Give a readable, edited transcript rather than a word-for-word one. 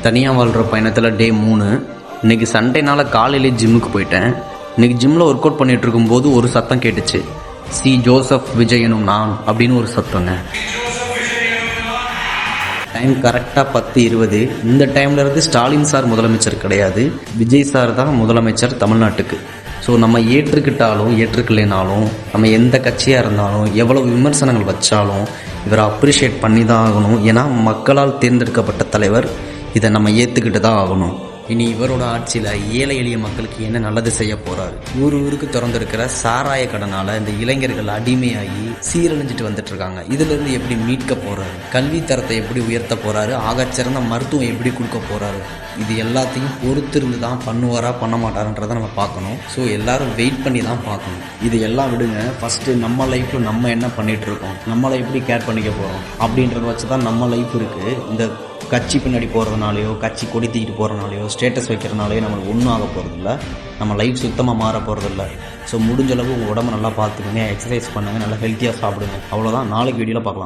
தனியாக வாழ்கிற பயணத்தில் டே 3. இன்றைக்கி சண்டேனால காலையிலே ஜிம்முக்கு போயிட்டேன். இன்றைக்கி ஜிம்மில் ஒர்க் அவுட் பண்ணிகிட்டு இருக்கும்போது ஒரு சத்தம் கேட்டுச்சு. சி ஜோசப் விஜய் எனும் நான் அப்படின்னு ஒரு சத்தங்க. டைம் கரெக்டாக 10:20. இந்த டைமில் இருந்து ஸ்டாலின் சார் முதலமைச்சர் கிடையாது, விஜய் சார் தான் முதலமைச்சர் தமிழ்நாட்டுக்கு. ஸோ நம்ம ஏற்றுக்கிட்டாலும் ஏற்றுக்கலைனாலும், நம்ம எந்த கட்சியாக இருந்தாலும், எவ்வளோ விமர்சனங்கள் வச்சாலும் இவரை அப்ரிஷியேட் பண்ணி தான் ஆகணும். ஏன்னா மக்களால் தேர்ந்தெடுக்கப்பட்ட தலைவர், இதை நம்ம ஏற்றுக்கிட்டு தான் ஆகணும். இனி இவரோட ஆட்சியில் ஏழை எளிய மக்களுக்கு என்ன நல்லது செய்ய போகிறாரு? ஊருக்கு திறந்திருக்கிற சாராய கடனால் இந்த இளைஞர்கள் அடிமையாகி சீரழிஞ்சிட்டு வந்துட்டு இருக்காங்க. இதிலிருந்து எப்படி மீட்க போகிறாரு? கல்வி தரத்தை எப்படி உயர்த்த போகிறாரு? ஆகச்சிறந்த மருத்துவம் எப்படி கொடுக்க போகிறாரு? இது எல்லாத்தையும் பொறுத்திருந்து தான் பண்ணுவாரா பண்ண மாட்டாருன்றதை நம்ம பார்க்கணும். ஸோ எல்லாரும் வெயிட் பண்ணி தான் பார்க்கணும். இது எல்லாம் விடுங்க, ஃபஸ்ட்டு நம்ம லைஃப்பில் நம்ம என்ன பண்ணிகிட்டு இருக்கோம், நம்மளை எப்படி கேர் பண்ணிக்க போகிறோம் அப்படின்றத வச்சு தான் நம்ம லைஃப் இருக்குது. இந்த கட்சி பின்னாடி போகிறதுனாலையோ, கட்சி கொடி தூக்கிட்டு போகிறனாலையோ, ஸ்டேட்டஸ் வைக்கிறனாலையோ நம்மளுக்கு ஒன்றும் ஆக போகிறதில்ல. நம்ம லைஃப் சுத்தமாக மாற போகிறதில்ல. ஸோ முடிஞ்சளவு உங்கள் உடம்பை நல்லா பார்த்துக்கோங்க, எக்ஸசைஸ் பண்ணுங்கள், நல்லா ஹெல்த்தியாக சாப்பிடுங்க. அவ்வளோதான். நாளைக்கு வீடியோவில் பார்க்கலாம்.